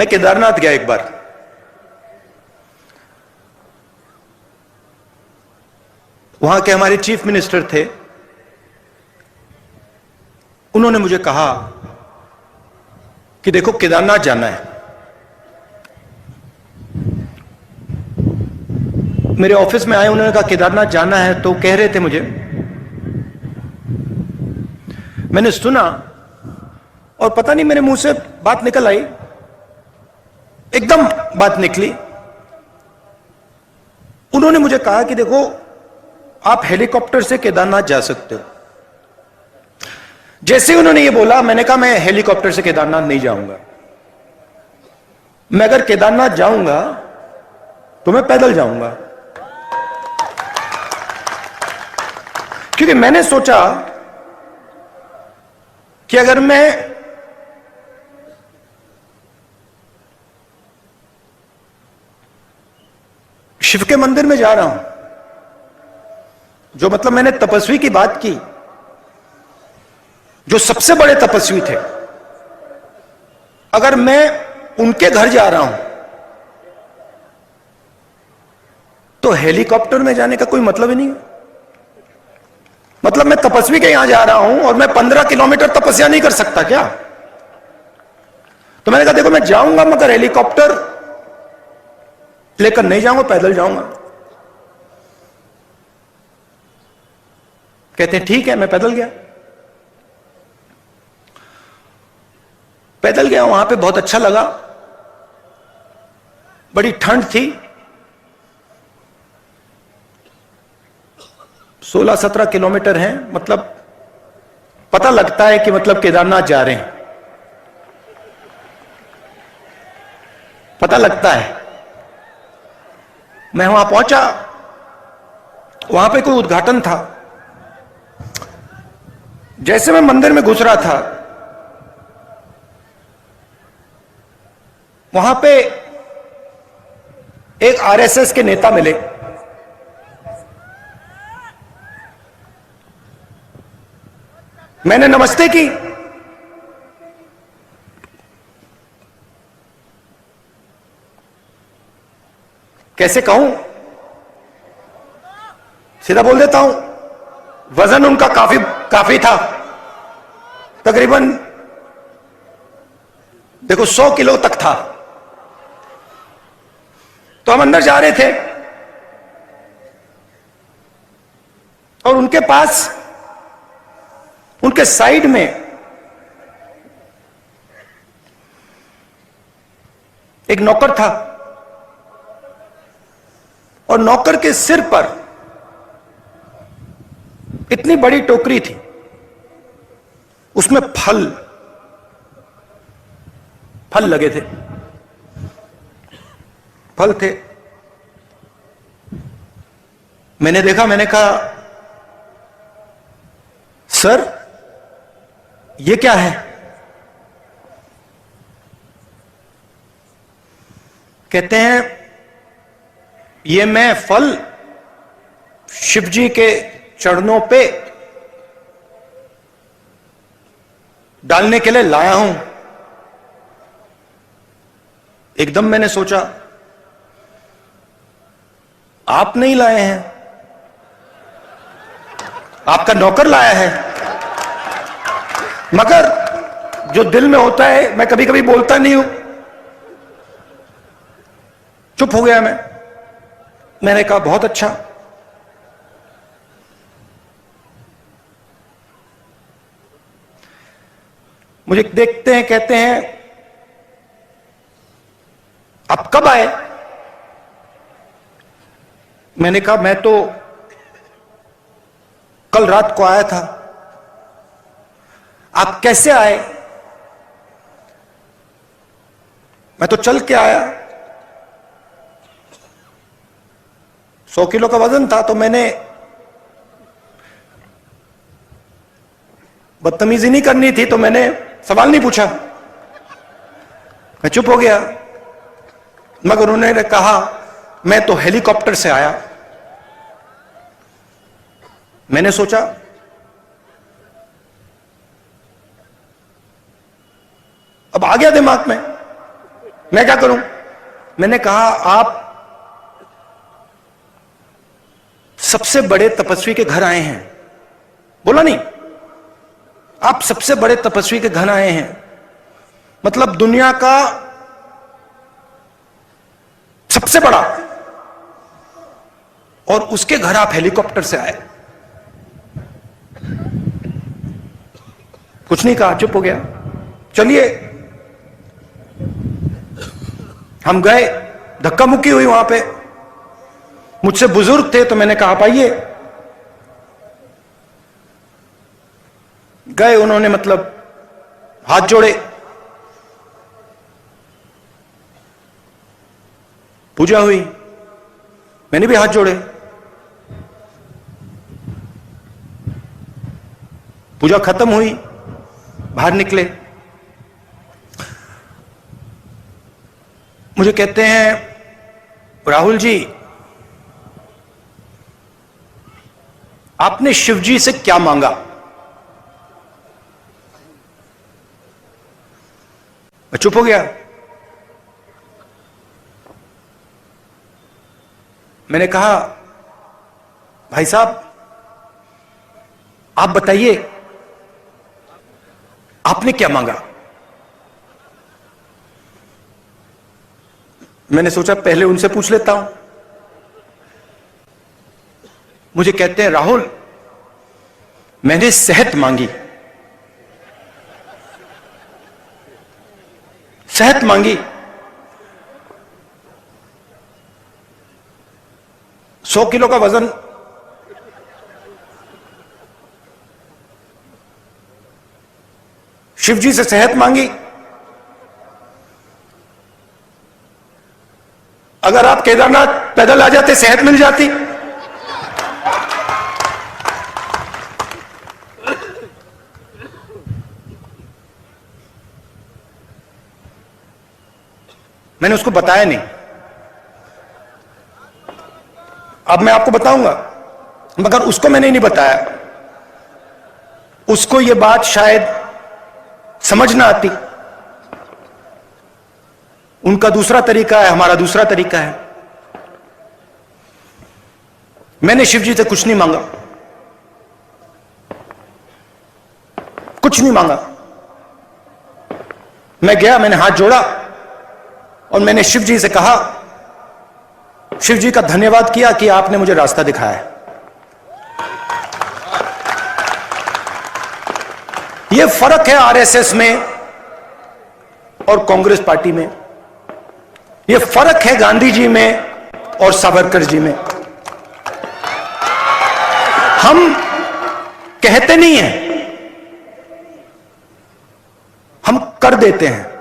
मैं केदारनाथ गया एक बार। वहां के हमारे चीफ मिनिस्टर थे, उन्होंने मुझे कहा कि देखो केदारनाथ जाना है। मेरे ऑफिस में आए, उन्होंने कहा केदारनाथ जाना है, तो कह रहे थे मुझे। मैंने सुना और पता नहीं मेरे मुंह से बात निकल आई, एकदम बात निकली। उन्होंने मुझे कहा कि देखो आप हेलीकॉप्टर से केदारनाथ जा सकते हो। जैसे ही उन्होंने ये बोला, मैंने कहा मैं हेलीकॉप्टर से केदारनाथ नहीं जाऊंगा। मैं अगर केदारनाथ जाऊंगा तो मैं पैदल जाऊंगा, क्योंकि मैंने सोचा कि अगर मैं शिव के मंदिर में जा रहा हूं, जो मतलब मैंने तपस्वी की बात की, जो सबसे बड़े तपस्वी थे, अगर मैं उनके घर जा रहा हूं तो हेलीकॉप्टर में जाने का कोई मतलब ही नहीं है। मतलब मैं तपस्वी के यहां जा रहा हूं और मैं 15 किलोमीटर तपस्या नहीं कर सकता क्या? तो मैंने कहा देखो मैं जाऊंगा मगर हेलीकॉप्टर लेकर नहीं जाऊंगा, पैदल जाऊंगा। कहते हैं ठीक है। मैं पैदल गया। पैदल गया, वहां पे बहुत अच्छा लगा। बड़ी ठंड थी, 16-17 किलोमीटर हैं, मतलब पता लगता है कि मतलब केदारनाथ जा रहे हैं, पता लगता है। मैं वहां पहुंचा, वहां पे कोई उद्घाटन था। जैसे मैं मंदिर में घुस रहा था, वहां पे एक आरएसएस के नेता मिले। मैंने नमस्ते की। कैसे कहूं, सीधा बोल देता हूं, वजन उनका काफी था, तकरीबन देखो 100 किलो तक था। तो हम अंदर जा रहे थे और उनके पास, उनके साइड में एक नौकर था और नौकर के सिर पर इतनी बड़ी टोकरी थी, उसमें फल लगे थे, फल थे। मैंने देखा, मैंने कहा सर ये क्या है? कहते हैं ये मैं फल शिव जी के चरणों पे डालने के लिए लाया हूं। एकदम मैंने सोचा आप नहीं लाए हैं, आपका नौकर लाया है। मगर जो दिल में होता है, मैं कभी कभी बोलता नहीं हूं, चुप हो गया मैं। मैंने कहा बहुत अच्छा। मुझे देखते हैं, कहते हैं आप कब आए? मैंने कहा मैं तो कल रात को आया था। आप कैसे आए? मैं तो चल के आया, 100 किलो का वजन था, तो मैंने बदतमीजी नहीं करनी थी, तो मैंने सवाल नहीं पूछा, मैं चुप हो गया। मगर उन्होंने कहा मैं तो हेलीकॉप्टर से आया। मैंने सोचा अब आ गया दिमाग में, मैं क्या करूं? मैंने कहा आप सबसे बड़े तपस्वी के घर आए हैं। बोला नहीं, आप सबसे बड़े तपस्वी के घर आए हैं, मतलब दुनिया का सबसे बड़ा, और उसके घर आप हेलीकॉप्टर से आए। कुछ नहीं कहा, चुप हो गया। चलिए, हम गए, धक्का मुक्की हुई वहां पे। मुझसे बुजुर्ग थे तो मैंने कहा आप आइए। गए, उन्होंने मतलब हाथ जोड़े, पूजा हुई, मैंने भी हाथ जोड़े, पूजा खत्म हुई, बाहर निकले। मुझे कहते हैं राहुल जी आपने शिवजी से क्या मांगा? मैं चुप हो गया। मैंने कहा भाई साहब आप बताइए आपने क्या मांगा? मैंने सोचा पहले उनसे पूछ लेता हूं। मुझे कहते हैं राहुल मैंने सेहत मांगी। सेहत मांगी। 100 किलो का वजन, शिवजी से सेहत मांगी। अगर आप केदारनाथ पैदल आ जाते सेहत मिल जाती। मैंने उसको बताया नहीं। अब मैं आपको बताऊंगा, मगर उसको मैंने नहीं बताया। उसको यह बात शायद समझ ना आती। उनका दूसरा तरीका है, हमारा दूसरा तरीका है। मैंने शिवजी से कुछ नहीं मांगा, कुछ नहीं मांगा। मैं गया, मैंने हाथ जोड़ा और मैंने शिवजी से कहा, शिवजी का धन्यवाद किया कि आपने मुझे रास्ता दिखाया है। यह फर्क है आरएसएस में और कांग्रेस पार्टी में। यह फर्क है गांधी जी में और सावरकर जी में। हम कहते नहीं हैं, हम कर देते हैं।